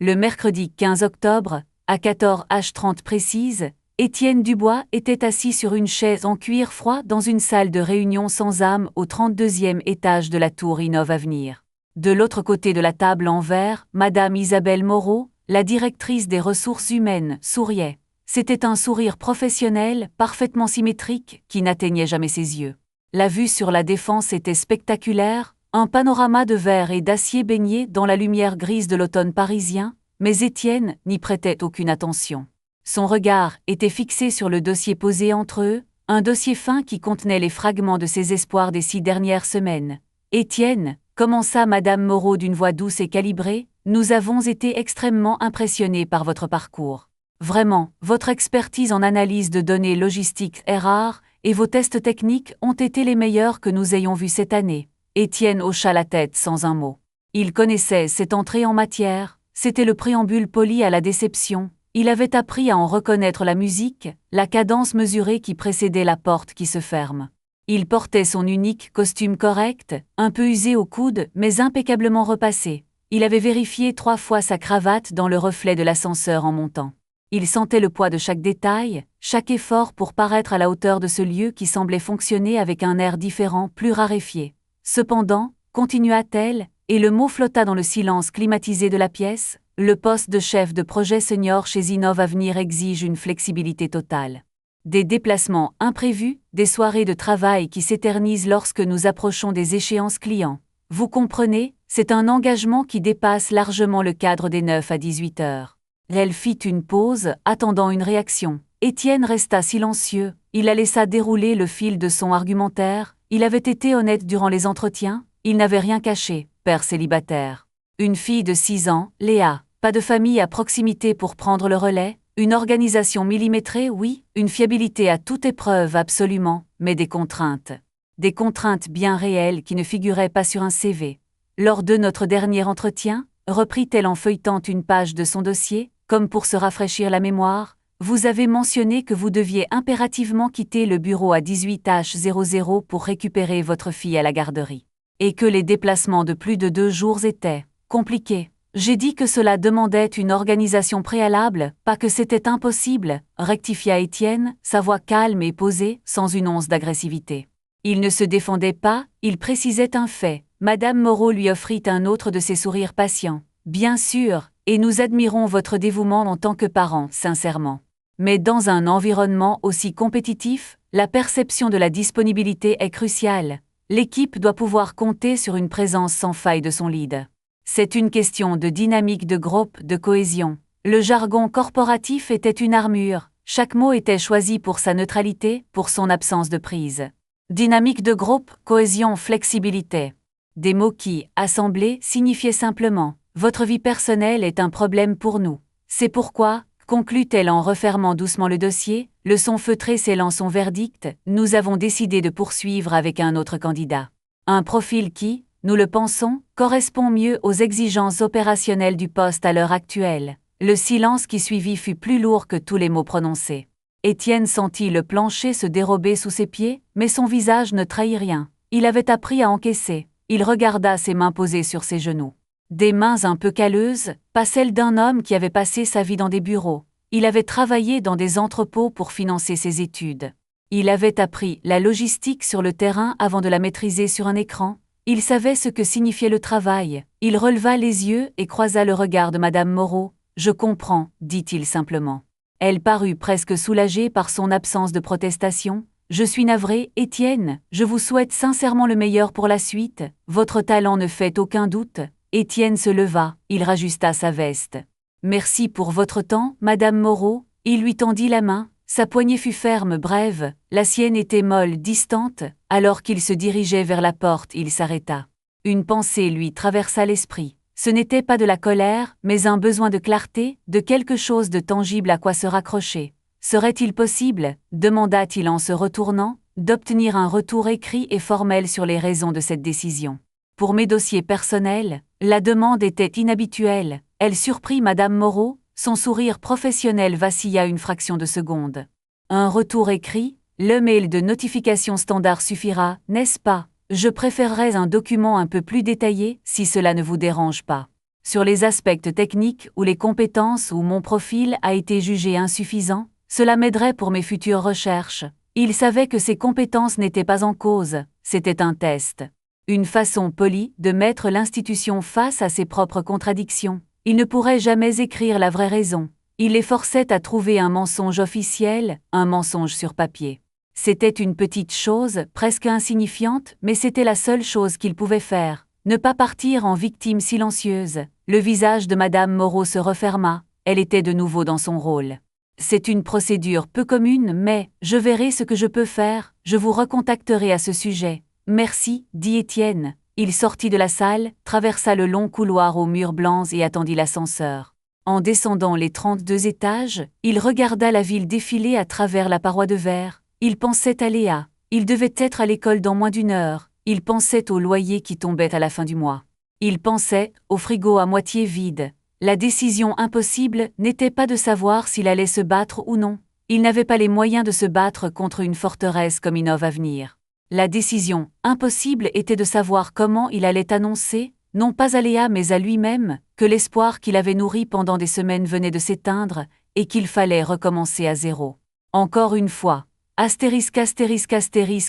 Le mercredi 15 octobre, à 14h30 précise, Étienne Dubois était assis sur une chaise en cuir froid dans une salle de réunion sans âme au 32e étage de la tour Innov Avenir. De l'autre côté de la table en verre, Madame Isabelle Moreau, la directrice des ressources humaines, souriait. C'était un sourire professionnel, parfaitement symétrique, qui n'atteignait jamais ses yeux. La vue sur la Défense était spectaculaire, un panorama de verre et d'acier baigné dans la lumière grise de l'automne parisien, mais Étienne n'y prêtait aucune attention. Son regard était fixé sur le dossier posé entre eux, un dossier fin qui contenait les fragments de ses espoirs des 6 dernières semaines. « Étienne », commença Madame Moreau d'une voix douce et calibrée, « nous avons été extrêmement impressionnés par votre parcours. Vraiment, votre expertise en analyse de données logistiques est rare, et vos tests techniques ont été les meilleurs que nous ayons vus cette année. » Étienne hocha la tête sans un mot. Il connaissait cette entrée en matière, c'était le préambule poli à la déception. Il avait appris à en reconnaître la musique, la cadence mesurée qui précédait la porte qui se ferme. Il portait son unique costume correct, un peu usé au coude mais impeccablement repassé. Il avait vérifié 3 fois sa cravate dans le reflet de l'ascenseur en montant. Il sentait le poids de chaque détail, chaque effort pour paraître à la hauteur de ce lieu qui semblait fonctionner avec un air différent, plus raréfié. Cependant, continua-t-elle, et le mot flotta dans le silence climatisé de la pièce, le poste de chef de projet senior chez Innov Avenir exige une flexibilité totale. Des déplacements imprévus, des soirées de travail qui s'éternisent lorsque nous approchons des échéances clients. Vous comprenez, c'est un engagement qui dépasse largement le cadre des 9 à 18 heures. Elle fit une pause, attendant une réaction. Étienne resta silencieux, il la laissa dérouler le fil de son argumentaire. Il avait été honnête durant les entretiens, il n'avait rien caché, père célibataire. Une fille de 6 ans, Léa, pas de famille à proximité pour prendre le relais, une organisation millimétrée, oui, une fiabilité à toute épreuve absolument, mais des contraintes. Des contraintes bien réelles qui ne figuraient pas sur un CV. Lors de notre dernier entretien, reprit-elle en feuilletant une page de son dossier, comme pour se rafraîchir la mémoire, vous avez mentionné que vous deviez impérativement quitter le bureau à 18h00 pour récupérer votre fille à la garderie. Et que les déplacements de plus de 2 jours étaient compliqués. J'ai dit que cela demandait une organisation préalable, pas que c'était impossible, rectifia Étienne, sa voix calme et posée, sans une once d'agressivité. Il ne se défendait pas, il précisait un fait. Madame Moreau lui offrit un autre de ses sourires patients. Bien sûr, et nous admirons votre dévouement en tant que parent, sincèrement. Mais dans un environnement aussi compétitif, la perception de la disponibilité est cruciale. L'équipe doit pouvoir compter sur une présence sans faille de son lead. C'est une question de dynamique de groupe, de cohésion. Le jargon corporatif était une armure, chaque mot était choisi pour sa neutralité, pour son absence de prise. Dynamique de groupe, cohésion, flexibilité. Des mots qui, assemblés, signifiaient simplement « Votre vie personnelle est un problème pour nous. C'est pourquoi, conclut-elle en refermant doucement le dossier, le son feutré scellant son verdict, nous avons décidé de poursuivre avec un autre candidat. Un profil qui, nous le pensons, correspond mieux aux exigences opérationnelles du poste à l'heure actuelle. » Le silence qui suivit fut plus lourd que tous les mots prononcés. Étienne sentit le plancher se dérober sous ses pieds, mais son visage ne trahit rien. Il avait appris à encaisser. Il regarda ses mains posées sur ses genoux. Des mains un peu calleuses, pas celles d'un homme qui avait passé sa vie dans des bureaux. Il avait travaillé dans des entrepôts pour financer ses études. Il avait appris la logistique sur le terrain avant de la maîtriser sur un écran. Il savait ce que signifiait le travail. Il releva les yeux et croisa le regard de Madame Moreau. « Je comprends », dit-il simplement. Elle parut presque soulagée par son absence de protestation. « Je suis navré, Étienne, je vous souhaite sincèrement le meilleur pour la suite. Votre talent ne fait aucun doute. » Étienne se leva, il rajusta sa veste. « Merci pour votre temps, Madame Moreau. » Il lui tendit la main. Sa poignée fut ferme, brève, la sienne était molle, distante. Alors qu'il se dirigeait vers la porte, il s'arrêta. Une pensée lui traversa l'esprit. Ce n'était pas de la colère, mais un besoin de clarté, de quelque chose de tangible à quoi se raccrocher. Serait-il possible, demanda-t-il en se retournant, d'obtenir un retour écrit et formel sur les raisons de cette décision? Pour mes dossiers personnels, la demande était inhabituelle. Elle surprit Madame Moreau, son sourire professionnel vacilla une fraction de seconde. Un retour écrit, le mail de notification standard suffira, n'est-ce pas? Je préférerais un document un peu plus détaillé, si cela ne vous dérange pas. Sur les aspects techniques ou les compétences où mon profil a été jugé insuffisant, cela m'aiderait pour mes futures recherches. Il savait que ses compétences n'étaient pas en cause, c'était un test. Une façon polie de mettre l'institution face à ses propres contradictions. Il ne pourrait jamais écrire la vraie raison. Il les forçait à trouver un mensonge officiel, un mensonge sur papier. C'était une petite chose, presque insignifiante, mais c'était la seule chose qu'il pouvait faire. Ne pas partir en victime silencieuse. Le visage de Madame Moreau se referma, elle était de nouveau dans son rôle. C'est une procédure peu commune, mais je verrai ce que je peux faire, je vous recontacterai à ce sujet. Merci, dit Étienne. Il sortit de la salle, traversa le long couloir aux murs blancs et attendit l'ascenseur. En descendant les 32 étages, il regarda la ville défiler à travers la paroi de verre. Il pensait à Léa. Il devait être à l'école dans moins d'une heure. Il pensait au loyer qui tombait à la fin du mois. Il pensait au frigo à moitié vide. La décision impossible n'était pas de savoir s'il allait se battre ou non. Il n'avait pas les moyens de se battre contre une forteresse comme Innov Avenir. La décision impossible était de savoir comment il allait annoncer, non pas à Léa mais à lui-même, que l'espoir qu'il avait nourri pendant des semaines venait de s'éteindre et qu'il fallait recommencer à zéro. Encore une fois. Astérisque,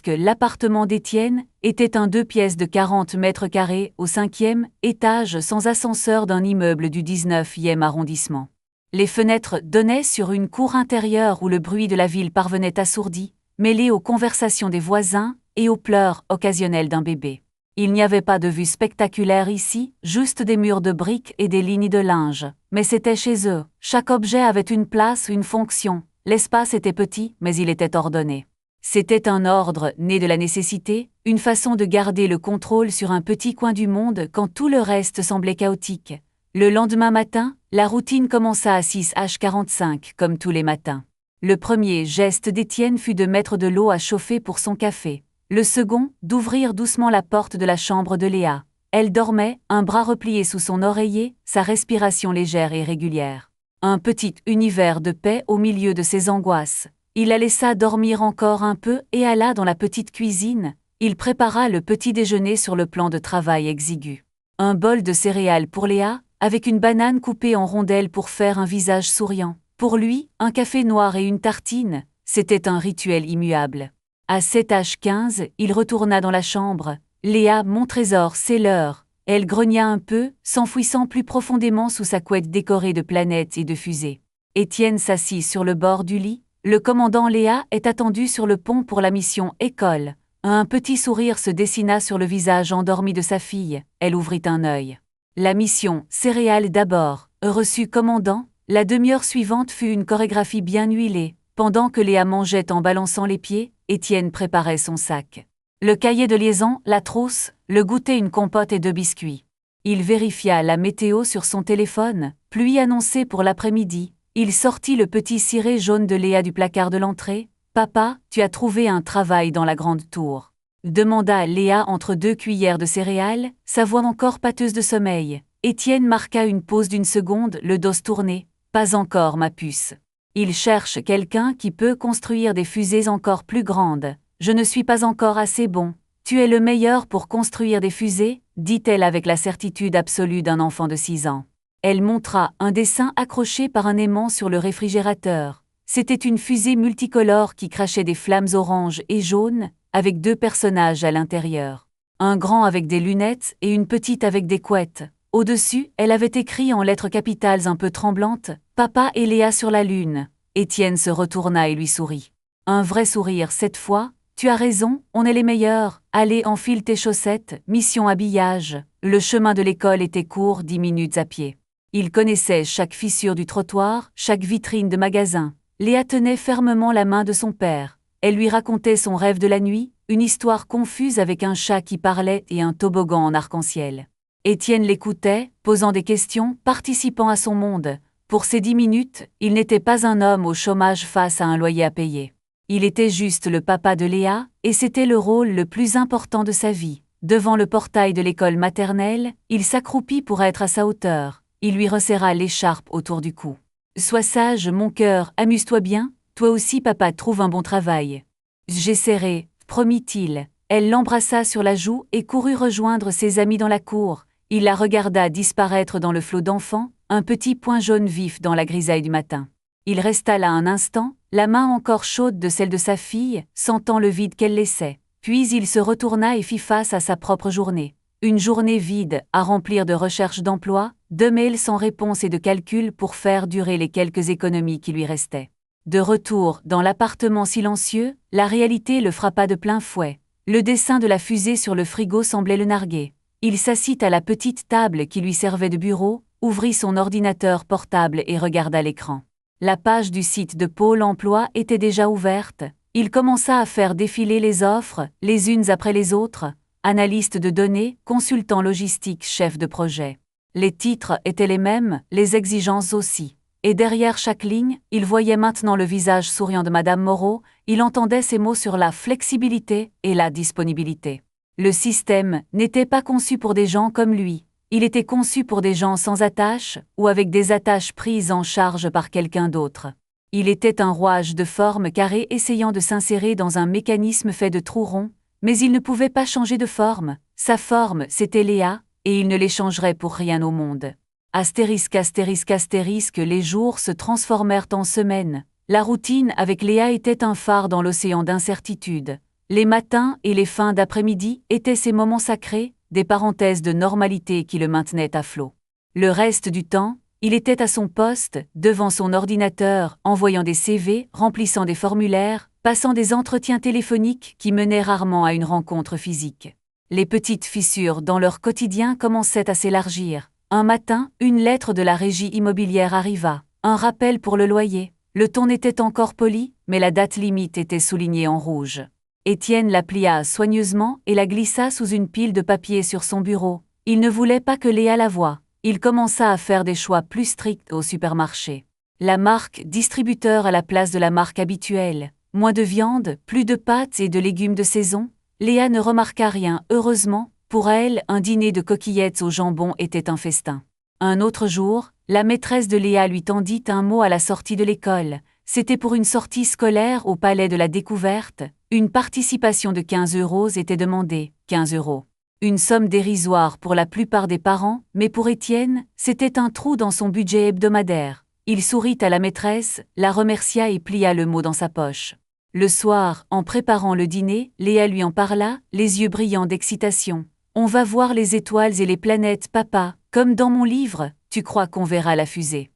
l'appartement d'Étienne était un 2 pièces de 40 mètres carrés au 5e étage sans ascenseur d'un immeuble du 19e arrondissement. Les fenêtres donnaient sur une cour intérieure où le bruit de la ville parvenait assourdi, mêlé aux conversations des voisins et aux pleurs occasionnels d'un bébé. Il n'y avait pas de vue spectaculaire ici, juste des murs de briques et des lignes de linge, mais c'était chez eux. Chaque objet avait une place, une fonction. L'espace était petit, mais il était ordonné. C'était un ordre né de la nécessité, une façon de garder le contrôle sur un petit coin du monde quand tout le reste semblait chaotique. Le lendemain matin, la routine commença à 6h45, comme tous les matins. Le premier geste d'Étienne fut de mettre de l'eau à chauffer pour son café. Le second, d'ouvrir doucement la porte de la chambre de Léa. Elle dormait, un bras replié sous son oreiller, sa respiration légère et régulière. Un petit univers de paix au milieu de ses angoisses. Il la laissa dormir encore un peu et alla dans la petite cuisine. Il prépara le petit déjeuner sur le plan de travail exigu. Un bol de céréales pour Léa, avec une banane coupée en rondelles pour faire un visage souriant. Pour lui, un café noir et une tartine, c'était un rituel immuable. À 7h15, il retourna dans la chambre. Léa, mon trésor, c'est l'heure. Elle grogna un peu, s'enfouissant plus profondément sous sa couette décorée de planètes et de fusées. Étienne s'assit sur le bord du lit. Le commandant Léa est attendu sur le pont pour la mission école. Un petit sourire se dessina sur le visage endormi de sa fille. Elle ouvrit un œil. La mission céréales d'abord. Reçu commandant. La demi-heure suivante fut une chorégraphie bien huilée. Pendant que Léa mangeait en balançant les pieds, Étienne préparait son sac. Le cahier de liaison, la trousse, le goûter, une compote et 2 biscuits. Il vérifia la météo sur son téléphone, pluie annoncée pour l'après-midi. Il sortit le petit ciré jaune de Léa du placard de l'entrée. « Papa, tu as trouvé un travail dans la grande tour ?» demanda Léa entre 2 cuillères de céréales, sa voix encore pâteuse de sommeil. Étienne marqua une pause d'1 seconde, le dos tourné. « Pas encore, ma puce. Il cherche quelqu'un qui peut construire des fusées encore plus grandes. Je ne suis pas encore assez bon. Tu es le meilleur pour construire des fusées, dit-elle avec la certitude absolue d'un enfant de 6 ans. Elle montra un dessin accroché par un aimant sur le réfrigérateur. C'était une fusée multicolore qui crachait des flammes oranges et jaunes, avec 2 personnages à l'intérieur. Un grand avec des lunettes et une petite avec des couettes. Au-dessus, elle avait écrit en lettres capitales un peu tremblantes « Papa et Léa sur la lune ». Étienne se retourna et lui sourit. Un vrai sourire cette fois. Tu as raison, on est les meilleurs. Allez, enfile tes chaussettes, mission habillage. Le chemin de l'école était court, 10 minutes à pied. Il connaissait chaque fissure du trottoir, chaque vitrine de magasin. Léa tenait fermement la main de son père. Elle lui racontait son rêve de la nuit, une histoire confuse avec un chat qui parlait et un toboggan en arc-en-ciel. Étienne l'écoutait, posant des questions, participant à son monde. Pour ces 10 minutes, il n'était pas un homme au chômage face à un loyer à payer. Il était juste le papa de Léa, et c'était le rôle le plus important de sa vie. Devant le portail de l'école maternelle, il s'accroupit pour être à sa hauteur. Il lui resserra l'écharpe autour du cou. « Sois sage, mon cœur, amuse-toi bien, toi aussi papa trouve un bon travail. »« J'essaierai, promit-il. » Elle l'embrassa sur la joue et courut rejoindre ses amis dans la cour. Il la regarda disparaître dans le flot d'enfants, un petit point jaune vif dans la grisaille du matin. Il resta là un instant, la main encore chaude de celle de sa fille, sentant le vide qu'elle laissait. Puis il se retourna et fit face à sa propre journée. Une journée vide, à remplir de recherches d'emploi, de mails sans réponse et de calculs pour faire durer les quelques économies qui lui restaient. De retour dans l'appartement silencieux, la réalité le frappa de plein fouet. Le dessin de la fusée sur le frigo semblait le narguer. Il s'assit à la petite table qui lui servait de bureau, ouvrit son ordinateur portable et regarda l'écran. La page du site de Pôle emploi était déjà ouverte. Il commença à faire défiler les offres, les unes après les autres. Analyste de données, consultant logistique, chef de projet. Les titres étaient les mêmes, les exigences aussi. Et derrière chaque ligne, il voyait maintenant le visage souriant de Madame Moreau, il entendait ces mots sur la flexibilité et la disponibilité. Le système n'était pas conçu pour des gens comme lui. Il était conçu pour des gens sans attache, ou avec des attaches prises en charge par quelqu'un d'autre. Il était un rouage de forme carrée essayant de s'insérer dans un mécanisme fait de trous ronds, mais il ne pouvait pas changer de forme. Sa forme, c'était Léa, et il ne l'échangerait pour rien au monde. Astérisque, astérisque, astérisque, les jours se transformèrent en semaines. La routine avec Léa était un phare dans l'océan d'incertitude. Les matins et les fins d'après-midi étaient ces moments sacrés, des parenthèses de normalité qui le maintenaient à flot. Le reste du temps, il était à son poste, devant son ordinateur, envoyant des CV, remplissant des formulaires, passant des entretiens téléphoniques qui menaient rarement à une rencontre physique. Les petites fissures dans leur quotidien commençaient à s'élargir. Un matin, une lettre de la régie immobilière arriva, un rappel pour le loyer. Le ton était encore poli, mais la date limite était soulignée en rouge. Étienne la plia soigneusement et la glissa sous une pile de papier sur son bureau. Il ne voulait pas que Léa la voie. Il commença à faire des choix plus stricts au supermarché. La marque distributeur à la place de la marque habituelle. Moins de viande, plus de pâtes et de légumes de saison. Léa ne remarqua rien, heureusement. Pour elle, un dîner de coquillettes au jambon était un festin. Un autre jour, la maîtresse de Léa lui tendit un mot à la sortie de l'école. C'était pour une sortie scolaire au Palais de la Découverte. Une participation de 15 € était demandée, 15 €. Une somme dérisoire pour la plupart des parents, mais pour Étienne, c'était un trou dans son budget hebdomadaire. Il sourit à la maîtresse, la remercia et plia le mot dans sa poche. Le soir, en préparant le dîner, Léa lui en parla, les yeux brillants d'excitation. « On va voir les étoiles et les planètes, papa, comme dans mon livre, tu crois qu'on verra la fusée ?»«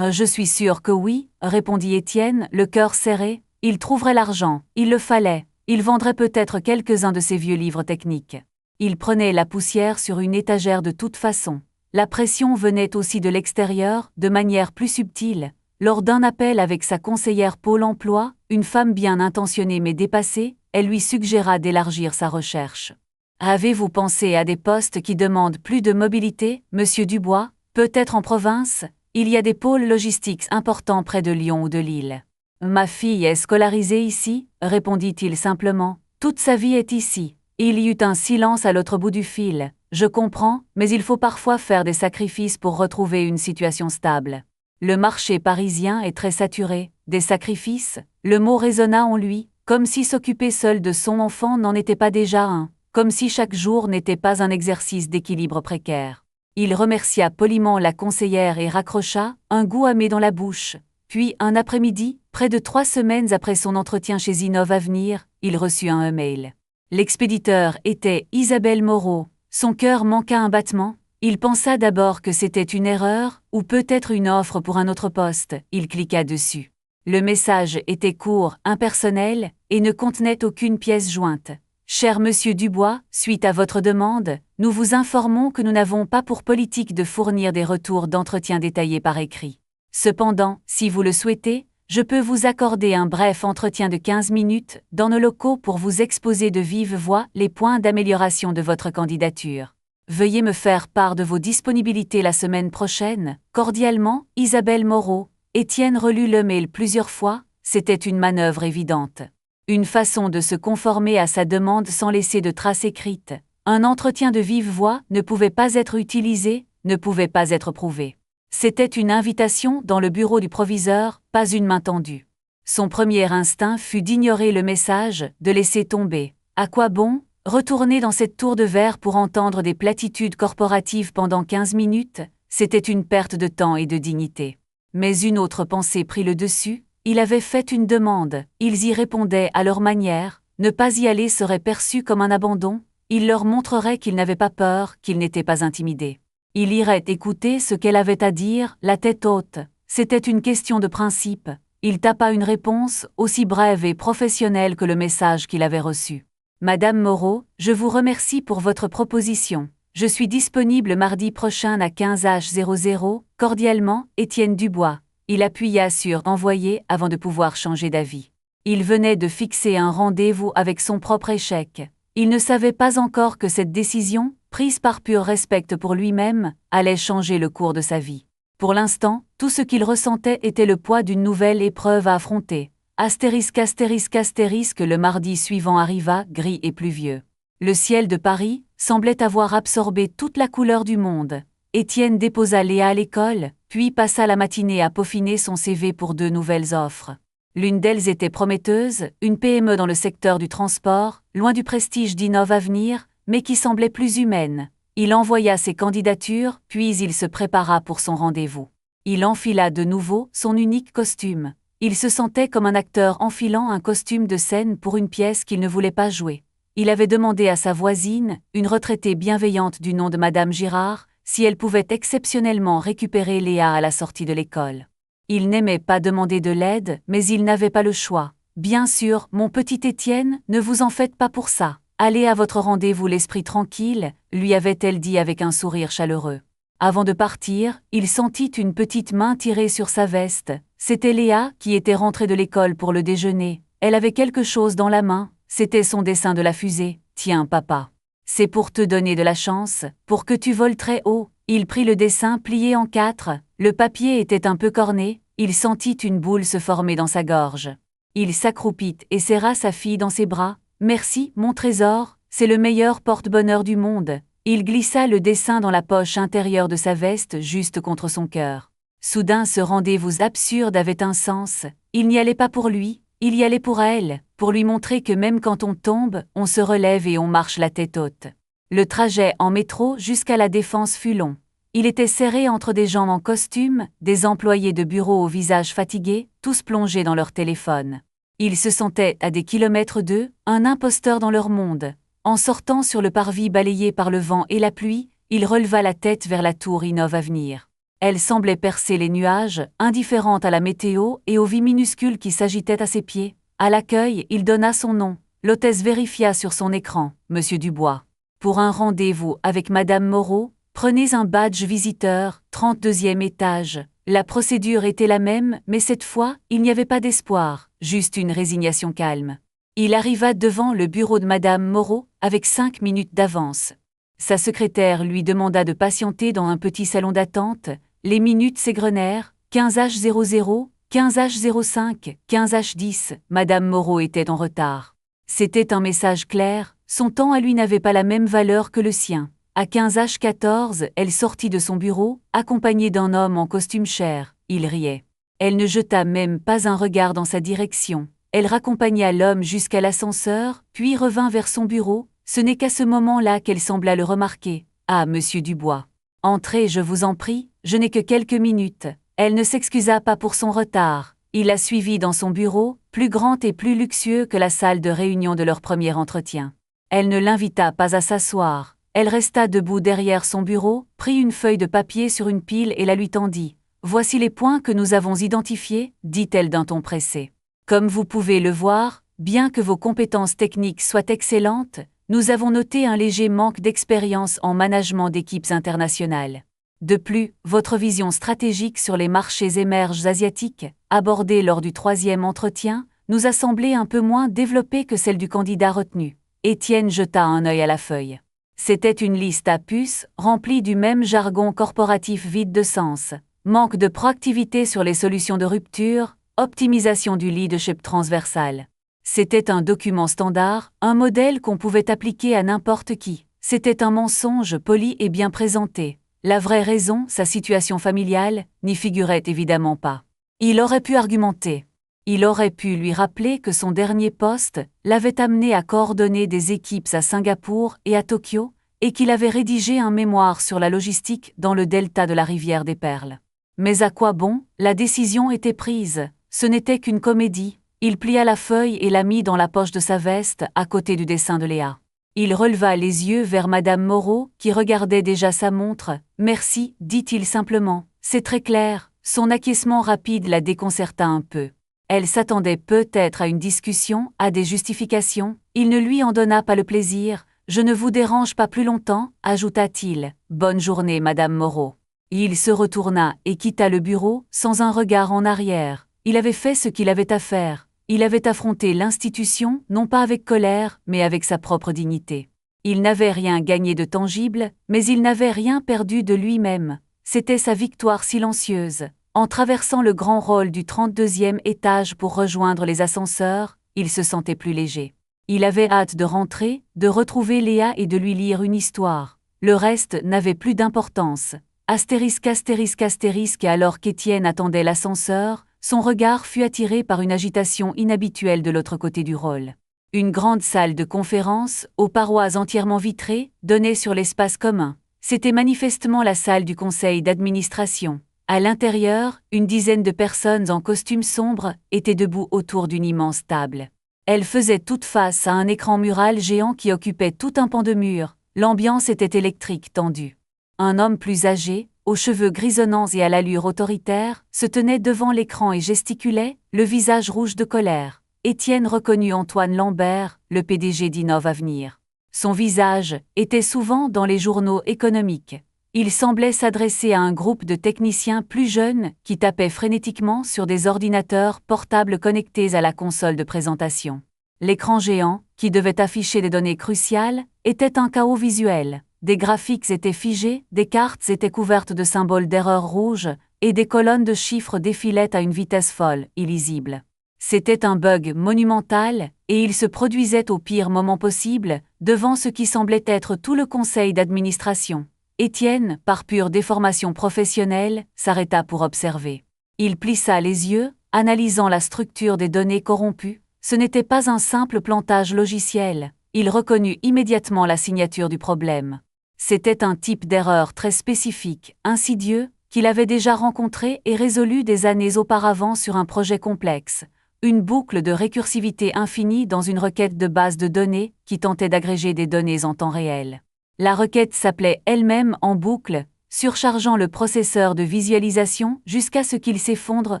Je suis sûr que oui, » répondit Étienne, le cœur serré. Il trouverait l'argent, il le fallait. Il vendrait peut-être quelques-uns de ses vieux livres techniques. Il prenait la poussière sur une étagère de toute façon. La pression venait aussi de l'extérieur, de manière plus subtile. Lors d'un appel avec sa conseillère Pôle emploi, une femme bien intentionnée mais dépassée, elle lui suggéra d'élargir sa recherche. « Avez-vous pensé à des postes qui demandent plus de mobilité, Monsieur Dubois, peut-être en province? Il y a des pôles logistiques importants près de Lyon ou de Lille. »« Ma fille est scolarisée ici, » répondit-il simplement. « Toute sa vie est ici. » Il y eut un silence à l'autre bout du fil. « Je comprends, mais il faut parfois faire des sacrifices pour retrouver une situation stable. Le marché parisien est très saturé. Des sacrifices ?» Le mot résonna en lui, comme si s'occuper seul de son enfant n'en était pas déjà un, comme si chaque jour n'était pas un exercice d'équilibre précaire. Il remercia poliment la conseillère et raccrocha, un goût amer dans la bouche. Puis, un après-midi, près de 3 semaines après son entretien chez Innov Avenir, il reçut un e-mail. L'expéditeur était Isabelle Moreau. Son cœur manqua un battement. Il pensa d'abord que c'était une erreur, ou peut-être une offre pour un autre poste. Il cliqua dessus. Le message était court, impersonnel, et ne contenait aucune pièce jointe. « Cher Monsieur Dubois, suite à votre demande, nous vous informons que nous n'avons pas pour politique de fournir des retours d'entretien détaillés par écrit. Cependant, si vous le souhaitez, je peux vous accorder un bref entretien de 15 minutes dans nos locaux pour vous exposer de vive voix les points d'amélioration de votre candidature. Veuillez me faire part de vos disponibilités la semaine prochaine. Cordialement, Isabelle Moreau. » Étienne relut le mail plusieurs fois, c'était une manœuvre évidente. Une façon de se conformer à sa demande sans laisser de traces écrites. Un entretien de vive voix ne pouvait pas être utilisé, ne pouvait pas être prouvé. C'était une invitation dans le bureau du proviseur, pas une main tendue. Son premier instinct fut d'ignorer le message, de laisser tomber. À quoi bon ? Retourner dans cette tour de verre pour entendre des platitudes corporatives pendant 15 minutes, c'était une perte de temps et de dignité. Mais une autre pensée prit le dessus, il avait fait une demande, ils y répondaient à leur manière, ne pas y aller serait perçu comme un abandon, il leur montrerait qu'il n'avait pas peur, qu'il n'était pas intimidé. Il irait écouter ce qu'elle avait à dire, la tête haute, c'était une question de principe, il tapa une réponse, aussi brève et professionnelle que le message qu'il avait reçu. Madame Moreau, je vous remercie pour votre proposition. Je suis disponible mardi prochain à 15h00, cordialement, Étienne Dubois. Il appuya sur « Envoyer » avant de pouvoir changer d'avis. Il venait de fixer un rendez-vous avec son propre échec. Il ne savait pas encore que cette décision, prise par pur respect pour lui-même, allait changer le cours de sa vie. Pour l'instant, tout ce qu'il ressentait était le poids d'une nouvelle épreuve à affronter. Astérisque, le mardi suivant arriva, gris et pluvieux. Le ciel de Paris semblait avoir absorbé toute la couleur du monde. Étienne déposa Léa à l'école, puis passa la matinée à peaufiner son CV pour 2 nouvelles offres. L'une d'elles était prometteuse, une PME dans le secteur du transport, loin du prestige d'Innov Avenir, mais qui semblait plus humaine. Il envoya ses candidatures, puis il se prépara pour son rendez-vous. Il enfila de nouveau son unique costume. Il se sentait comme un acteur enfilant un costume de scène pour une pièce qu'il ne voulait pas jouer. Il avait demandé à sa voisine, une retraitée bienveillante du nom de Madame Girard, si elle pouvait exceptionnellement récupérer Léa à la sortie de l'école. Il n'aimait pas demander de l'aide, mais il n'avait pas le choix. « Bien sûr, mon petit Étienne, ne vous en faites pas pour ça. Allez à votre rendez-vous l'esprit tranquille », lui avait-elle dit avec un sourire chaleureux. Avant de partir, il sentit une petite main tirer sur sa veste. C'était Léa qui était rentrée de l'école pour le déjeuner. Elle avait quelque chose dans la main, c'était son dessin de la fusée. « Tiens, papa. C'est pour te donner de la chance, pour que tu voles très haut. » Il prit le dessin plié en 4, le papier était un peu corné, il sentit une boule se former dans sa gorge. Il s'accroupit et serra sa fille dans ses bras. « Merci, mon trésor, c'est le meilleur porte-bonheur du monde. » Il glissa le dessin dans la poche intérieure de sa veste juste contre son cœur. Soudain ce rendez-vous absurde avait un sens, il n'y allait pas pour lui, il y allait pour elle, pour lui montrer que même quand on tombe, on se relève et on marche la tête haute. Le trajet en métro jusqu'à la Défense fut long. Il était serré entre des gens en costume, des employés de bureau au visage fatigué, tous plongés dans leur téléphone. Il se sentait à des kilomètres d'eux, un imposteur dans leur monde. En sortant sur le parvis balayé par le vent et la pluie, il releva la tête vers la tour Innov Avenir. Elle semblait percer les nuages, indifférente à la météo et aux vies minuscules qui s'agitaient à ses pieds. À l'accueil, il donna son nom. L'hôtesse vérifia sur son écran, « Monsieur Dubois. Pour un rendez-vous avec Madame Moreau, prenez un badge visiteur, 32e étage. » La procédure était la même, mais cette fois, il n'y avait pas d'espoir, juste une résignation calme. Il arriva devant le bureau de Madame Moreau, avec 5 minutes d'avance. Sa secrétaire lui demanda de patienter dans un petit salon d'attente. Les minutes s'égrenèrent, 15h00, 15h05, 15h10, Madame Moreau était en retard. C'était un message clair, son temps à lui n'avait pas la même valeur que le sien. À 15h14, elle sortit de son bureau, accompagnée d'un homme en costume cher. Il riait. Elle ne jeta même pas un regard dans sa direction. Elle raccompagna l'homme jusqu'à l'ascenseur, puis revint vers son bureau. Ce n'est qu'à ce moment-là qu'elle sembla le remarquer. « Ah, Monsieur Dubois. Entrez, je vous en prie, je n'ai que quelques minutes. » Elle ne s'excusa pas pour son retard. Il la suivit dans son bureau, plus grand et plus luxueux que la salle de réunion de leur premier entretien. Elle ne l'invita pas à s'asseoir. Elle resta debout derrière son bureau, prit une feuille de papier sur une pile et la lui tendit. « Voici les points que nous avons identifiés, » dit-elle d'un ton pressé. « Comme vous pouvez le voir, bien que vos compétences techniques soient excellentes, nous avons noté un léger manque d'expérience en management d'équipes internationales. De plus, votre vision stratégique sur les marchés émergents asiatiques, abordée lors du 3e entretien, nous a semblé un peu moins développée que celle du candidat retenu. » Étienne jeta un œil à la feuille. C'était une liste à puces, remplie du même jargon corporatif vide de sens. Manque de proactivité sur les solutions de rupture, optimisation du leadership transversal. C'était un document standard, un modèle qu'on pouvait appliquer à n'importe qui. C'était un mensonge poli et bien présenté. La vraie raison, sa situation familiale, n'y figurait évidemment pas. Il aurait pu argumenter. Il aurait pu lui rappeler que son dernier poste l'avait amené à coordonner des équipes à Singapour et à Tokyo, et qu'il avait rédigé un mémoire sur la logistique dans le delta de la rivière des Perles. Mais à quoi bon? La décision était prise, ce n'était qu'une comédie. Il plia la feuille et la mit dans la poche de sa veste, à côté du dessin de Léa. Il releva les yeux vers Madame Moreau, qui regardait déjà sa montre. « Merci, dit-il simplement. C'est très clair. » Son acquiescement rapide la déconcerta un peu. Elle s'attendait peut-être à une discussion, à des justifications. Il ne lui en donna pas le plaisir. « Je ne vous dérange pas plus longtemps, ajouta-t-il. Bonne journée, Madame Moreau. Il se retourna et quitta le bureau, sans un regard en arrière. Il avait fait ce qu'il avait à faire. Il avait affronté l'institution, non pas avec colère, mais avec sa propre dignité. Il n'avait rien gagné de tangible, mais il n'avait rien perdu de lui-même. C'était sa victoire silencieuse. En traversant le grand hall du 32e étage pour rejoindre les ascenseurs, il se sentait plus léger. Il avait hâte de rentrer, de retrouver Léa et de lui lire une histoire. Le reste n'avait plus d'importance. Astérisque, astérisque, astérisque, et alors qu'Étienne attendait l'ascenseur, son regard fut attiré par une agitation inhabituelle de l'autre côté du hall. Une grande salle de conférence, aux parois entièrement vitrées, donnait sur l'espace commun. C'était manifestement la salle du conseil d'administration. À l'intérieur, une dizaine de personnes en costume sombre étaient debout autour d'une immense table. Elles faisaient toutes face à un écran mural géant qui occupait tout un pan de mur. L'ambiance était électrique, tendue. Un homme plus âgé, aux cheveux grisonnants et à l'allure autoritaire, se tenait devant l'écran et gesticulait, le visage rouge de colère. Étienne reconnut Antoine Lambert, le PDG d'Innov Avenir. Son visage était souvent dans les journaux économiques. Il semblait s'adresser à un groupe de techniciens plus jeunes qui tapaient frénétiquement sur des ordinateurs portables connectés à la console de présentation. L'écran géant, qui devait afficher des données cruciales, était un chaos visuel. Des graphiques étaient figés, des cartes étaient couvertes de symboles d'erreur rouges, et des colonnes de chiffres défilaient à une vitesse folle, illisible. C'était un bug monumental, et il se produisait au pire moment possible, devant ce qui semblait être tout le conseil d'administration. Étienne, par pure déformation professionnelle, s'arrêta pour observer. Il plissa les yeux, analysant la structure des données corrompues. Ce n'était pas un simple plantage logiciel. Il reconnut immédiatement la signature du problème. C'était un type d'erreur très spécifique, insidieux, qu'il avait déjà rencontré et résolu des années auparavant sur un projet complexe. Une boucle de récursivité infinie dans une requête de base de données qui tentait d'agréger des données en temps réel. La requête s'appelait elle-même en boucle, surchargeant le processeur de visualisation jusqu'à ce qu'il s'effondre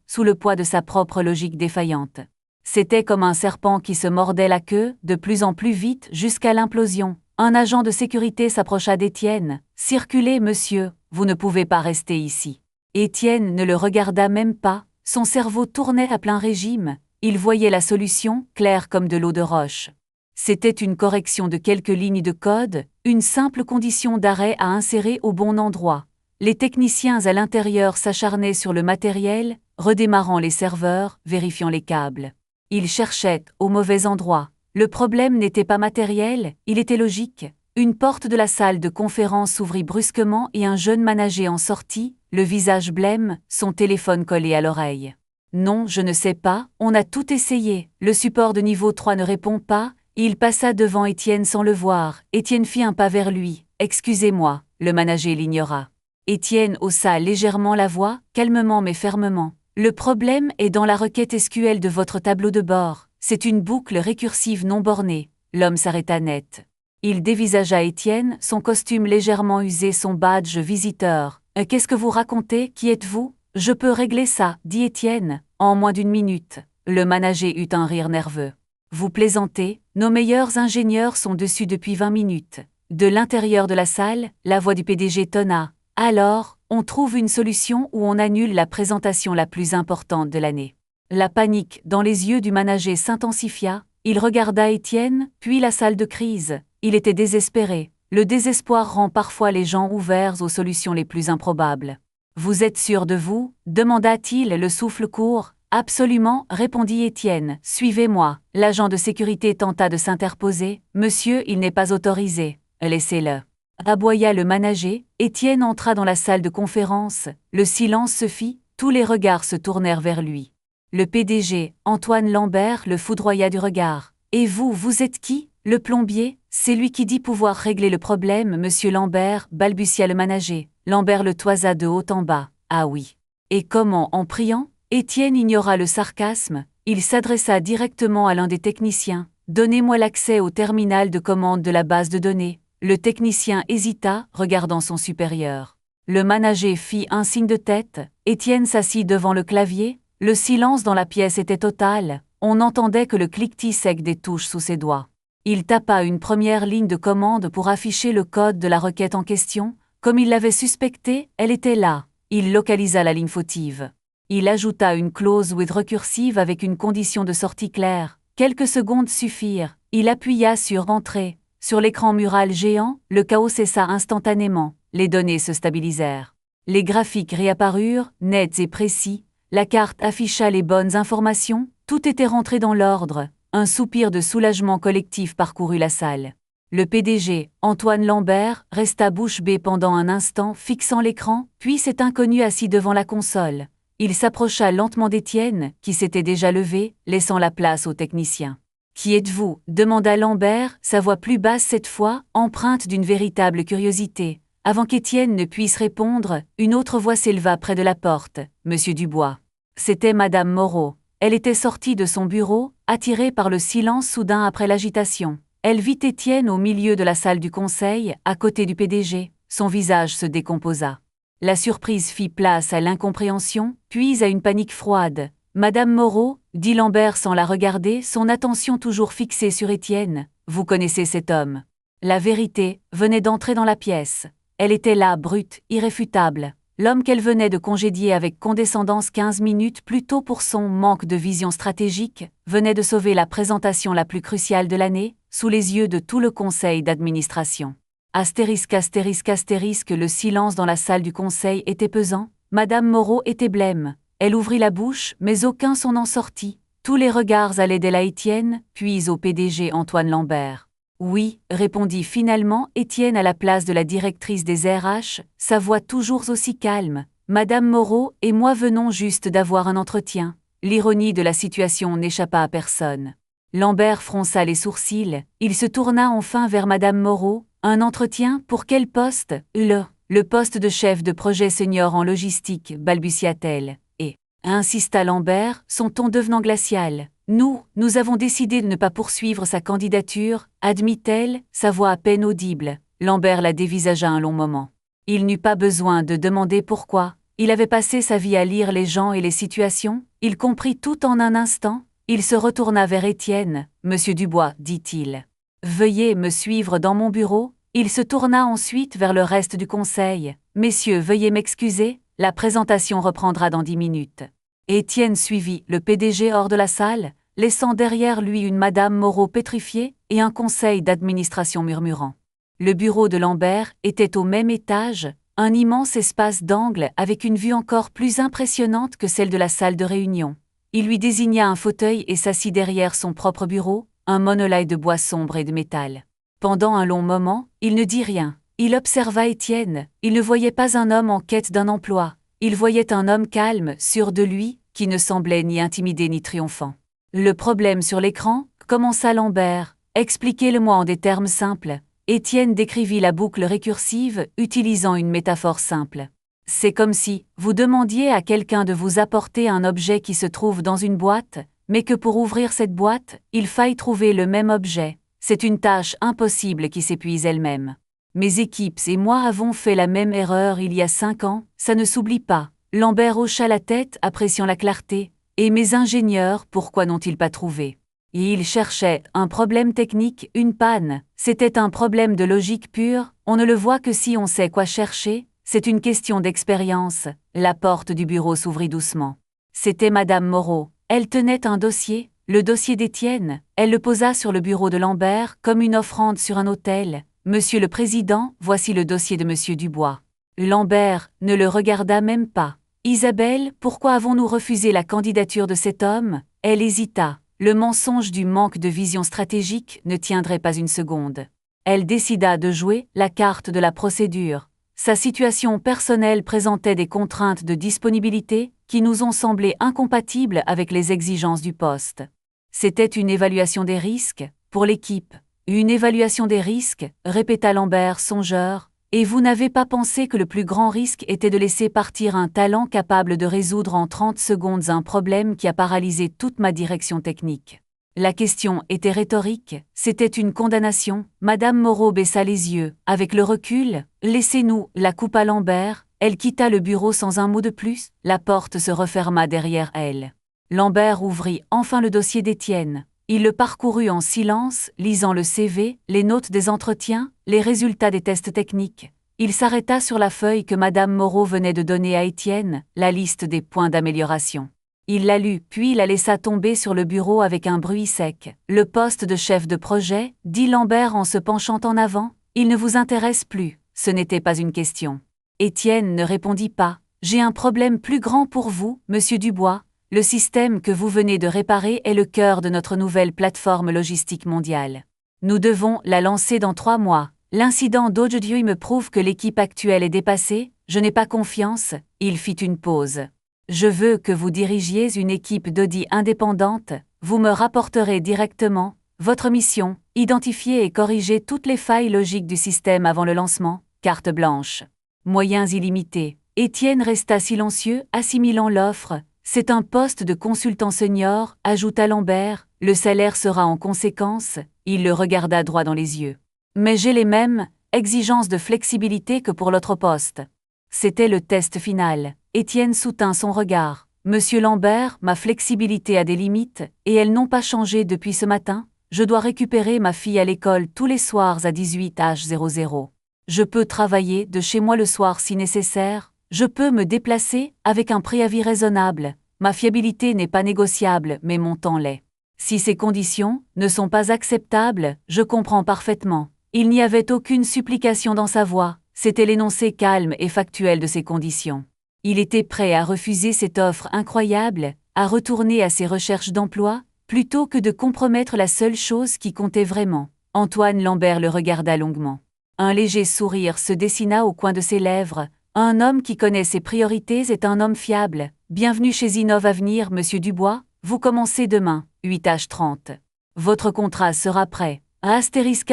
sous le poids de sa propre logique défaillante. C'était comme un serpent qui se mordait la queue, de plus en plus vite jusqu'à l'implosion. Un agent de sécurité s'approcha d'Étienne. « Circulez, monsieur, vous ne pouvez pas rester ici. » Étienne ne le regarda même pas, son cerveau tournait à plein régime. Il voyait la solution, claire comme de l'eau de roche. C'était une correction de quelques lignes de code, une simple condition d'arrêt à insérer au bon endroit. Les techniciens à l'intérieur s'acharnaient sur le matériel, redémarrant les serveurs, vérifiant les câbles. Ils cherchaient au mauvais endroit. Le problème n'était pas matériel, il était logique. Une porte de la salle de conférence s'ouvrit brusquement et un jeune manager en sortit, le visage blême, son téléphone collé à l'oreille. « Non, je ne sais pas, on a tout essayé. Le support de niveau 3 ne répond pas. » Il passa devant Étienne sans le voir. Étienne fit un pas vers lui. « Excusez-moi », le manager l'ignora. Étienne haussa légèrement la voix, calmement mais fermement. « Le problème est dans la requête SQL de votre tableau de bord. C'est une boucle récursive non bornée. » L'homme s'arrêta net. Il dévisagea Étienne, son costume légèrement usé, son badge visiteur. « Qu'est-ce que vous racontez? Qui êtes-vous? » « Je peux régler ça, dit Étienne, en moins d'une minute. » Le manager eut un rire nerveux. « Vous plaisantez, nos meilleurs ingénieurs sont dessus depuis 20 minutes. » De l'intérieur de la salle, la voix du PDG tonna. « Alors, on trouve une solution ou on annule la présentation la plus importante de l'année. » La panique dans les yeux du manager s'intensifia. Il regarda Étienne, puis la salle de crise. Il était désespéré. Le désespoir rend parfois les gens ouverts aux solutions les plus improbables. « Vous êtes sûr de vous ?» demanda-t-il, le souffle court. « Absolument, répondit Étienne. Suivez-moi. » L'agent de sécurité tenta de s'interposer. « Monsieur, il n'est pas autorisé. » Laissez-le. Aboya le manager. Étienne entra dans la salle de conférence. Le silence se fit, tous les regards se tournèrent vers lui. Le PDG, Antoine Lambert, le foudroya du regard. « Et vous, vous êtes qui ? Le plombier ? C'est lui qui dit pouvoir régler le problème, monsieur Lambert, balbutia le manager. Lambert le toisa de haut en bas. Ah oui. Et comment, en priant ? Étienne ignora le sarcasme. Il s'adressa directement à l'un des techniciens. « Donnez-moi l'accès au terminal de commande de la base de données. » Le technicien hésita, regardant son supérieur. Le manager fit un signe de tête. Étienne s'assit devant le clavier. Le silence dans la pièce était total. On n'entendait que le cliquetis sec des touches sous ses doigts. Il tapa une première ligne de commande pour afficher le code de la requête en question. Comme il l'avait suspecté, elle était là. Il localisa la ligne fautive. Il ajouta une clause with recursive avec une condition de sortie claire. Quelques secondes suffirent. Il appuya sur Entrée. Sur l'écran mural géant, le chaos cessa instantanément. Les données se stabilisèrent. Les graphiques réapparurent, nets et précis. La carte afficha les bonnes informations. Tout était rentré dans l'ordre. Un soupir de soulagement collectif parcourut la salle. Le PDG, Antoine Lambert, resta bouche bée pendant un instant, fixant l'écran, puis cet inconnu assis devant la console. Il s'approcha lentement d'Étienne, qui s'était déjà levé, laissant la place au technicien. « Qui êtes-vous ? » demanda Lambert, sa voix plus basse cette fois, empreinte d'une véritable curiosité. Avant qu'Étienne ne puisse répondre, une autre voix s'éleva près de la porte. « Monsieur Dubois. » C'était Madame Moreau. Elle était sortie de son bureau, attirée par le silence soudain après l'agitation. Elle vit Étienne au milieu de la salle du conseil, à côté du PDG. Son visage se décomposa. La surprise fit place à l'incompréhension, puis à une panique froide. « Madame Moreau » dit Lambert sans la regarder, son attention toujours fixée sur Étienne. « Vous connaissez cet homme. » La vérité venait d'entrer dans la pièce. Elle était là, brute, irréfutable. L'homme qu'elle venait de congédier avec condescendance 15 minutes plus tôt pour son manque de vision stratégique, venait de sauver la présentation la plus cruciale de l'année, sous les yeux de tout le conseil d'administration. Astérisque, astérisque, astérisque, le silence dans la salle du conseil était pesant. Madame Moreau était blême. Elle ouvrit la bouche, mais aucun son n'en sortit. Tous les regards allaient d'elle à Étienne, puis au PDG Antoine Lambert. « Oui », répondit finalement Étienne à la place de la directrice des RH, sa voix toujours aussi calme. « Madame Moreau et moi venons juste d'avoir un entretien. » L'ironie de la situation n'échappa à personne. Lambert fronça les sourcils, il se tourna enfin vers Madame Moreau. « Un entretien, pour quel poste ? » Le poste de chef de projet senior en logistique, balbutia-t-elle. Et, insista Lambert, son ton devenant glacial. Nous avons décidé de ne pas poursuivre sa candidature, admit-elle, sa voix à peine audible. Lambert la dévisagea un long moment. Il n'eut pas besoin de demander pourquoi. Il avait passé sa vie à lire les gens et les situations. Il comprit tout en un instant. Il se retourna vers Étienne. « Monsieur Dubois, dit-il. Veuillez me suivre dans mon bureau. » Il se tourna ensuite vers le reste du conseil. « Messieurs, veuillez m'excuser, la présentation reprendra dans 10 minutes. » Étienne suivit le PDG hors de la salle, laissant derrière lui une Madame Moreau pétrifiée et un conseil d'administration murmurant. Le bureau de Lambert était au même étage, un immense espace d'angle avec une vue encore plus impressionnante que celle de la salle de réunion. Il lui désigna un fauteuil et s'assit derrière son propre bureau, un monolithe de bois sombre et de métal. Pendant un long moment, il ne dit rien. Il observa Étienne. Il ne voyait pas un homme en quête d'un emploi. Il voyait un homme calme, sûr de lui, qui ne semblait ni intimidé ni triomphant. « Le problème sur l'écran » commença Lambert. « Expliquez-le-moi en des termes simples. » Étienne décrivit la boucle récursive, utilisant une métaphore simple. « C'est comme si vous demandiez à quelqu'un de vous apporter un objet qui se trouve dans une boîte, mais que pour ouvrir cette boîte, il faille trouver le même objet. C'est une tâche impossible qui s'épuise elle-même. Mes équipes et moi avons fait la même erreur il y a 5 ans, ça ne s'oublie pas. » Lambert hocha la tête, appréciant la clarté. « Et mes ingénieurs, pourquoi n'ont-ils pas trouvé ?» Et ils cherchaient un problème technique, une panne. C'était un problème de logique pure, on ne le voit que si on sait quoi chercher. C'est une question d'expérience. La porte du bureau s'ouvrit doucement. C'était Madame Moreau. Elle tenait un dossier, le dossier d'Étienne. Elle le posa sur le bureau de Lambert comme une offrande sur un autel. « Monsieur le Président, voici le dossier de Monsieur Dubois. » Lambert ne le regarda même pas. « Isabelle, pourquoi avons-nous refusé la candidature de cet homme ?» Elle hésita. Le mensonge du manque de vision stratégique ne tiendrait pas une seconde. Elle décida de jouer la carte de la procédure. Sa situation personnelle présentait des contraintes de disponibilité qui nous ont semblé incompatibles avec les exigences du poste. C'était une évaluation des risques, pour l'équipe. Une évaluation des risques, répéta Lambert songeur, et vous n'avez pas pensé que le plus grand risque était de laisser partir un talent capable de résoudre en 30 secondes un problème qui a paralysé toute ma direction technique. La question était rhétorique, c'était une condamnation. Madame Moreau baissa les yeux. Avec le recul, laissez-nous, la coupa Lambert. Elle quitta le bureau sans un mot de plus, la porte se referma derrière elle. Lambert ouvrit enfin le dossier d'Étienne. Il le parcourut en silence, lisant le CV, les notes des entretiens, les résultats des tests techniques. Il s'arrêta sur la feuille que Madame Moreau venait de donner à Étienne, la liste des points d'amélioration. Il la lut, puis la laissa tomber sur le bureau avec un bruit sec. « Le poste de chef de projet, dit Lambert en se penchant en avant, il ne vous intéresse plus, ce n'était pas une question. » Étienne ne répondit pas. « J'ai un problème plus grand pour vous, monsieur Dubois. Le système que vous venez de réparer est le cœur de notre nouvelle plateforme logistique mondiale. Nous devons la lancer dans 3 mois. L'incident d'aujourd'hui me prouve que l'équipe actuelle est dépassée, je n'ai pas confiance. » Il fit une pause. « Je veux que vous dirigiez une équipe d'audit indépendante, vous me rapporterez directement. Votre mission, identifier et corriger toutes les failles logiques du système avant le lancement, carte blanche. Moyens illimités. » Étienne resta silencieux, assimilant l'offre. « C'est un poste de consultant senior, ajouta Lambert, le salaire sera en conséquence. » Il le regarda droit dans les yeux. « Mais j'ai les mêmes exigences de flexibilité que pour l'autre poste. » C'était le test final. Étienne soutint son regard. « Monsieur Lambert, ma flexibilité a des limites, et elles n'ont pas changé depuis ce matin. Je dois récupérer ma fille à l'école tous les soirs à 18h00. Je peux travailler de chez moi le soir si nécessaire. Je peux me déplacer avec un préavis raisonnable. Ma fiabilité n'est pas négociable, mais mon temps l'est. Si ces conditions ne sont pas acceptables, je comprends parfaitement. » Il n'y avait aucune supplication dans sa voix, c'était l'énoncé calme et factuel de ses conditions. Il était prêt à refuser cette offre incroyable, à retourner à ses recherches d'emploi, plutôt que de compromettre la seule chose qui comptait vraiment. Antoine Lambert le regarda longuement. Un léger sourire se dessina au coin de ses lèvres. Un homme qui connaît ses priorités est un homme fiable. Bienvenue chez Innov Avenir, monsieur Dubois. Vous commencez demain, 8h30. Votre contrat sera prêt. Astérisque.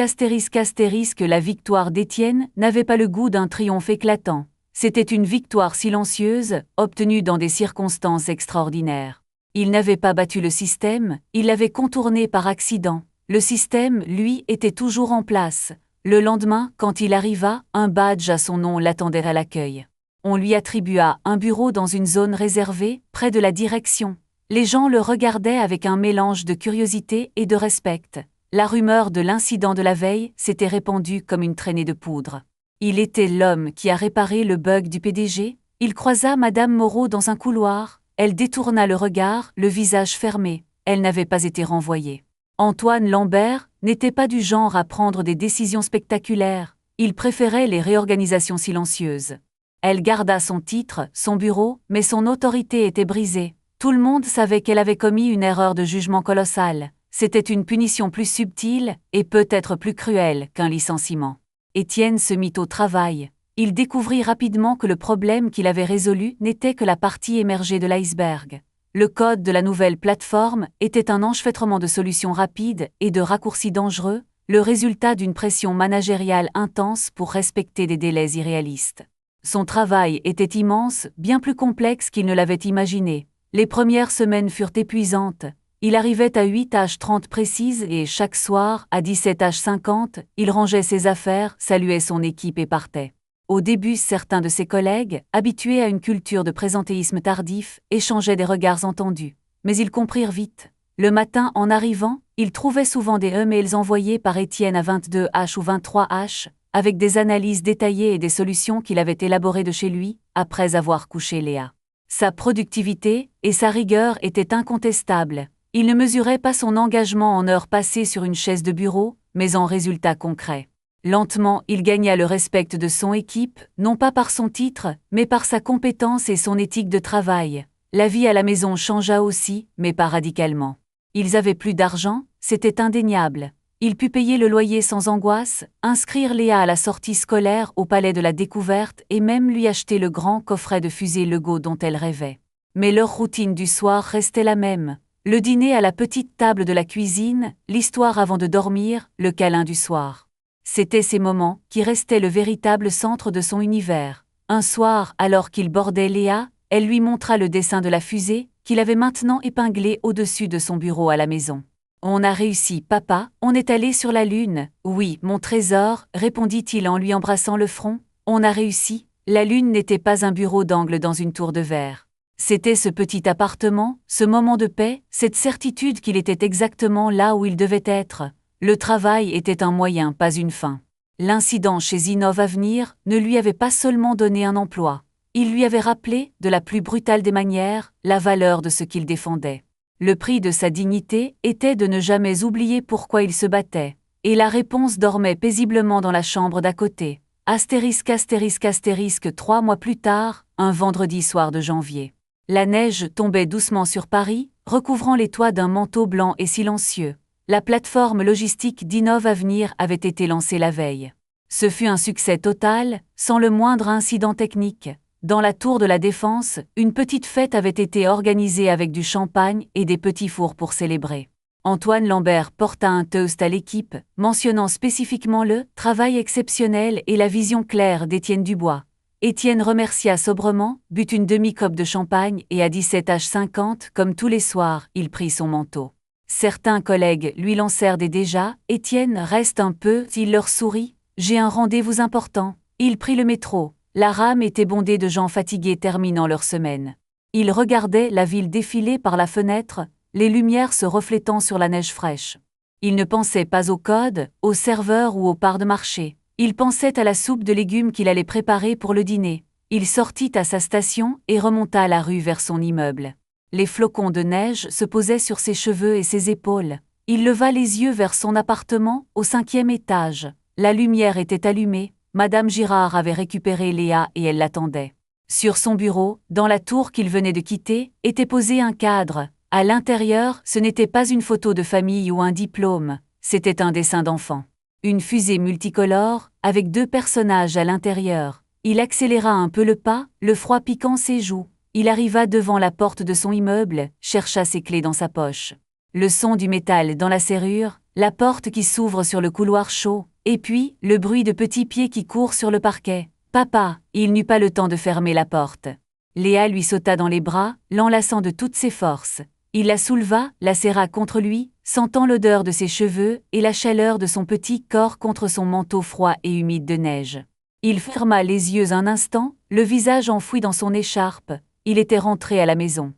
La victoire d'Étienne n'avait pas le goût d'un triomphe éclatant. C'était une victoire silencieuse, obtenue dans des circonstances extraordinaires. Il n'avait pas battu le système, il l'avait contourné par accident. Le système, lui, était toujours en place. Le lendemain, quand il arriva, un badge à son nom l'attendait à l'accueil. On lui attribua un bureau dans une zone réservée, près de la direction. Les gens le regardaient avec un mélange de curiosité et de respect. La rumeur de l'incident de la veille s'était répandue comme une traînée de poudre. Il était l'homme qui a réparé le bug du PDG. Il croisa Madame Moreau dans un couloir. Elle détourna le regard, le visage fermé. Elle n'avait pas été renvoyée. Antoine Lambert n'était pas du genre à prendre des décisions spectaculaires. Il préférait les réorganisations silencieuses. Elle garda son titre, son bureau, mais son autorité était brisée. Tout le monde savait qu'elle avait commis une erreur de jugement colossale. C'était une punition plus subtile et peut-être plus cruelle qu'un licenciement. Étienne se mit au travail. Il découvrit rapidement que le problème qu'il avait résolu n'était que la partie émergée de l'iceberg. Le code de la nouvelle plateforme était un enchevêtrement de solutions rapides et de raccourcis dangereux, le résultat d'une pression managériale intense pour respecter des délais irréalistes. Son travail était immense, bien plus complexe qu'il ne l'avait imaginé. Les premières semaines furent épuisantes. Il arrivait à 8h30 précises et chaque soir, à 17h50, il rangeait ses affaires, saluait son équipe et partait. Au début, certains de ses collègues, habitués à une culture de présentéisme tardif, échangeaient des regards entendus. Mais ils comprirent vite. Le matin, en arrivant, ils trouvaient souvent des e-mails envoyés par Étienne à 22h ou 23h, avec des analyses détaillées et des solutions qu'il avait élaborées de chez lui, après avoir couché Léa. Sa productivité et sa rigueur étaient incontestables. Il ne mesurait pas son engagement en heures passées sur une chaise de bureau, mais en résultats concrets. Lentement, il gagna le respect de son équipe, non pas par son titre, mais par sa compétence et son éthique de travail. La vie à la maison changea aussi, mais pas radicalement. Ils avaient plus d'argent, c'était indéniable. Il put payer le loyer sans angoisse, inscrire Léa à la sortie scolaire au Palais de la Découverte et même lui acheter le grand coffret de fusées Lego dont elle rêvait. Mais leur routine du soir restait la même. Le dîner à la petite table de la cuisine, l'histoire avant de dormir, le câlin du soir. C'étaient ces moments qui restaient le véritable centre de son univers. Un soir, alors qu'il bordait Léa, elle lui montra le dessin de la fusée, qu'il avait maintenant épinglé au-dessus de son bureau à la maison. « On a réussi, papa, on est allé sur la Lune. »« Oui, mon trésor, » répondit-il en lui embrassant le front. « On a réussi. » La Lune n'était pas un bureau d'angle dans une tour de verre. C'était ce petit appartement, ce moment de paix, cette certitude qu'il était exactement là où il devait être. Le travail était un moyen, pas une fin. L'incident chez Innov Avenir ne lui avait pas seulement donné un emploi. Il lui avait rappelé, de la plus brutale des manières, la valeur de ce qu'il défendait. Le prix de sa dignité était de ne jamais oublier pourquoi il se battait. Et la réponse dormait paisiblement dans la chambre d'à côté. Astérisque, astérisque, astérisque, 3 mois plus tard, un vendredi soir de janvier. La neige tombait doucement sur Paris, recouvrant les toits d'un manteau blanc et silencieux. La plateforme logistique d'Innov Avenir avait été lancée la veille. Ce fut un succès total, sans le moindre incident technique. Dans la tour de la Défense, une petite fête avait été organisée avec du champagne et des petits fours pour célébrer. Antoine Lambert porta un toast à l'équipe, mentionnant spécifiquement le « travail exceptionnel et la vision claire d'Étienne Dubois ». Étienne remercia sobrement, but une demi-cope de champagne et à 17h50, comme tous les soirs, il prit son manteau. Certains collègues lui lancèrent des déjà « Étienne, reste un peu », il leur sourit. « J'ai un rendez-vous important ». Il prit le métro. La rame était bondée de gens fatigués terminant leur semaine. Il regardait la ville défiler par la fenêtre, les lumières se reflétant sur la neige fraîche. Il ne pensait pas au code, aux serveurs ou aux parts de marché. Il pensait à la soupe de légumes qu'il allait préparer pour le dîner. Il sortit à sa station et remonta la rue vers son immeuble. Les flocons de neige se posaient sur ses cheveux et ses épaules. Il leva les yeux vers son appartement, au 5e étage. La lumière était allumée, Madame Girard avait récupéré Léa et elle l'attendait. Sur son bureau, dans la tour qu'il venait de quitter, était posé un cadre. À l'intérieur, ce n'était pas une photo de famille ou un diplôme, c'était un dessin d'enfant. Une fusée multicolore, avec 2 personnages à l'intérieur. Il accéléra un peu le pas, le froid piquant ses joues. Il arriva devant la porte de son immeuble, chercha ses clés dans sa poche. Le son du métal dans la serrure, la porte qui s'ouvre sur le couloir chaud, et puis, le bruit de petits pieds qui courent sur le parquet. « Papa !» Il n'eut pas le temps de fermer la porte. Léa lui sauta dans les bras, l'enlaçant de toutes ses forces. Il la souleva, la serra contre lui, sentant l'odeur de ses cheveux et la chaleur de son petit corps contre son manteau froid et humide de neige. Il ferma les yeux un instant, le visage enfoui dans son écharpe. Il était rentré à la maison.